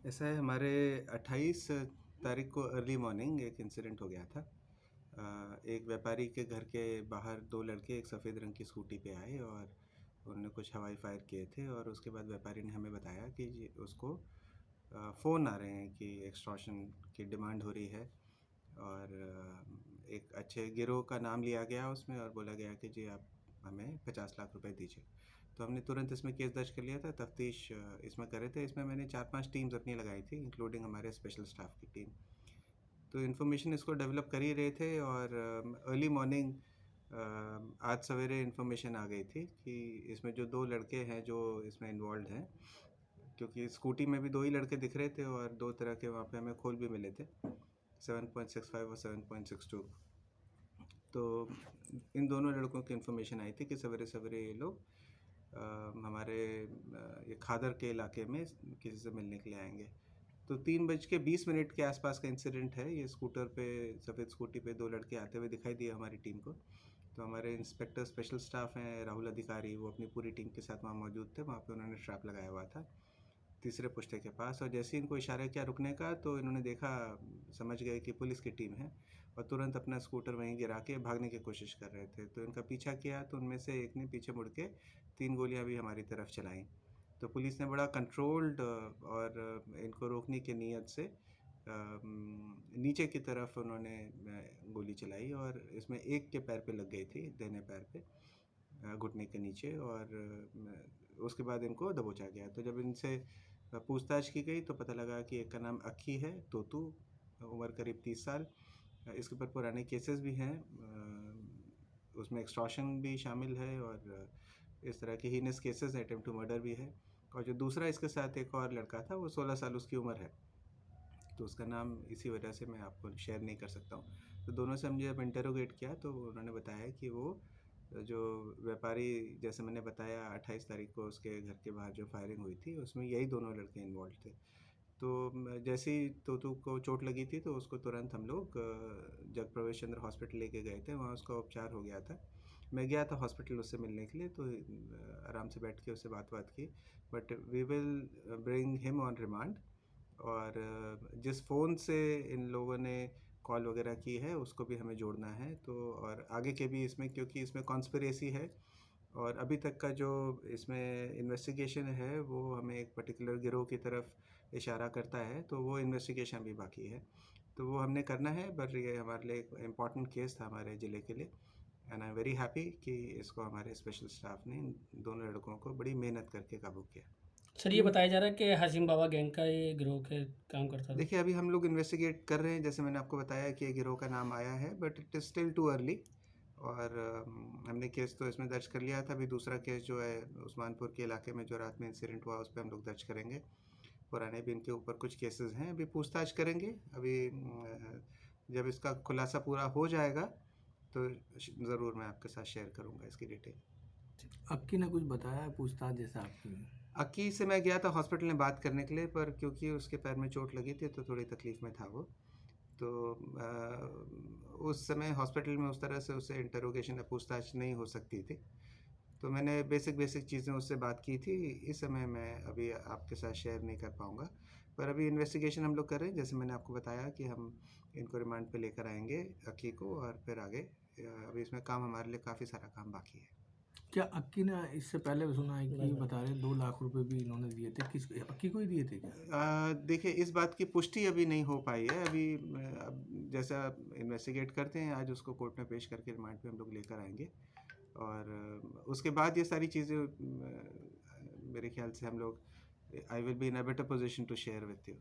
ऐसा है, हमारे 28 तारीख को अर्ली मॉर्निंग एक इंसिडेंट हो गया था। एक व्यापारी के घर के बाहर दो लड़के एक सफ़ेद रंग की स्कूटी पे आए और उन्होंने कुछ हवाई फायर किए थे। और उसके बाद व्यापारी ने हमें बताया कि उसको फ़ोन आ रहे हैं कि एक्सटॉर्शन की डिमांड हो रही है। और एक अच्छे गिरोह का नाम लिया गया उसमें और बोला गया कि जी आप हमें 50 लाख रुपए दीजिए। तो हमने तुरंत इसमें केस दर्ज कर लिया था, तफ्तीश इसमें कर रहे थे। इसमें मैंने 4-5 टीम्स अपनी लगाई थी, इंक्लूडिंग हमारे स्पेशल स्टाफ की टीम। तो इन्फॉर्मेशन इसको डेवलप कर ही रहे थे और अर्ली मॉर्निंग आज सवेरे इन्फॉर्मेशन आ गई थी कि इसमें जो दो लड़के हैं जो इसमें इन्वॉल्व हैं, क्योंकि स्कूटी में भी दो ही लड़के दिख रहे थे और दो तरह के वहाँ पे हमें खोल भी मिले थे, 7.65 और 7.62। तो इन दोनों लड़कों की इन्फॉर्मेशन आई थी कि सवेरे सवेरे ये लोग हमारे ये खादर के इलाके में किसी से मिलने के लिए आएंगे। तो 3:20 के आसपास का इंसिडेंट है। ये स्कूटर पे, सफ़ेद स्कूटी पे दो लड़के आते हुए दिखाई दिए हमारी टीम को। तो हमारे इंस्पेक्टर स्पेशल स्टाफ हैं राहुल अधिकारी, वो अपनी पूरी टीम के साथ वहाँ मौजूद थे। वहाँ पे उन्होंने ट्रैप लगाया हुआ था तीसरे पुश्ते के पास, और जैसे ही इनको इशारा किया रुकने का तो इन्होंने देखा, समझ गए कि पुलिस की टीम है और तुरंत अपना स्कूटर वहीं गिरा के भागने की कोशिश कर रहे थे। तो इनका पीछा किया तो उनमें से एक ने पीछे मुड़ के 3 गोलियां भी हमारी तरफ चलाईं। तो पुलिस ने बड़ा कंट्रोल्ड और इनको रोकने की नीयत से नीचे की तरफ उन्होंने गोली चलाई और इसमें एक के पैर पे लग गई थी, दाहिने पैर पे, घुटने के नीचे। और उसके बाद इनको दबोचा गया। तो जब इनसे पूछताछ की गई तो पता लगा कि एक का नाम अक्की है, तोतू, उम्र करीब 30 साल। इसके ऊपर पुराने केसेस भी हैं, उसमें एक्सटॉर्शन भी शामिल है और इस तरह के हीनस केसेस हैं, अटेम्प्ट टू मर्डर भी है। और जो दूसरा इसके साथ एक और लड़का था, वो 16 साल उसकी उम्र है। तो उसका नाम इसी वजह से मैं आपको शेयर नहीं कर सकता हूँ। तो दोनों से हमने जब इंटरोगेट किया तो उन्होंने बताया कि वो जो व्यापारी, जैसे मैंने बताया 28 तारीख को उसके घर के बाहर जो फायरिंग हुई थी उसमें यही दोनों लड़के इन्वॉल्व थे। तो जैसे ही तोतू को चोट लगी थी तो उसको तुरंत हम लोग जगप्रवेश चंद्र हॉस्पिटल लेके गए थे। वहाँ उसका उपचार हो गया था। मैं गया था हॉस्पिटल उससे मिलने के लिए, तो आराम से बैठ के उससे बात की। But we will bring him on remand. और जिस फ़ोन से इन लोगों ने कॉल वगैरह की है उसको भी हमें जोड़ना है। तो और आगे के भी इसमें, क्योंकि इसमें कॉन्स्पिरेसी है और अभी तक का जो इसमें इन्वेस्टिगेशन है वो हमें एक पर्टिकुलर गिरोह की तरफ इशारा करता है, तो वो इन्वेस्टिगेशन भी बाकी है। तो वो हमने करना है, बट ये हमारे लिए एक इम्पॉर्टेंट केस था हमारे ज़िले के लिए। And I am very happy कि इसको हमारे स्पेशल स्टाफ ने इन दोनों लड़कों को बड़ी मेहनत करके काबू किया। सर, ये बताया जा रहा है कि हाशिम बाबा गैंग का ये गिरोह के काम करता था। देखिए, अभी हम लोग इन्वेस्टिगेट कर रहे हैं, जैसे मैंने आपको बताया कि ये गिरोह का नाम आया है, but it is still too early. और हमने केस तो इसमें दर्ज कर लिया था। अभी दूसरा केस जो है उस्मानपुर के इलाके में जो रात में इंसिडेंट हुआ, उस पर हम लोग दर्ज करेंगे। पुराने भी इनके ऊपर कुछ केसेस हैं, अभी पूछताछ करेंगे। अभी जब इसका खुलासा पूरा हो जाएगा तो ज़रूर मैं आपके साथ शेयर करूँगा इसकी डिटेल। अक्की ने कुछ बताया पूछताछ जैसा आपकी? अक्की से मैं गया था हॉस्पिटल में बात करने के लिए, पर क्योंकि उसके पैर में चोट लगी थी तो थोड़ी तकलीफ़ में था वो। तो उस समय हॉस्पिटल में उस तरह से उससे इंटरोगेशन या पूछताछ नहीं हो सकती थी। तो मैंने बेसिक बेसिक चीज़ें उससे बात की थी। इस समय मैं अभी आपके साथ शेयर नहीं कर पाऊँगा। पर अभी इन्वेस्टिगेशन हम लोग कर रहे हैं, जैसे मैंने आपको बताया कि हम इनको रिमांड पे लेकर आएँगे अक्की को, और फिर आगे अभी इसमें काम, हमारे लिए काफ़ी सारा काम बाकी है। क्या अक्की ने इससे पहले सुना है बस कि बस। बता रहे 2 लाख रुपए भी इन्होंने दिए थे, किस अक्की को ही दिए थे क्या? देखिए, इस बात की पुष्टि अभी नहीं हो पाई है। अभी अब जैसा इन्वेस्टिगेट करते हैं, आज उसको कोर्ट में पेश करके रिमांड पे हम लोग लेकर आएँगे। और उसके बाद ये सारी चीज़ें मेरे ख्याल से हम लोग, I will be in a better position to share with you.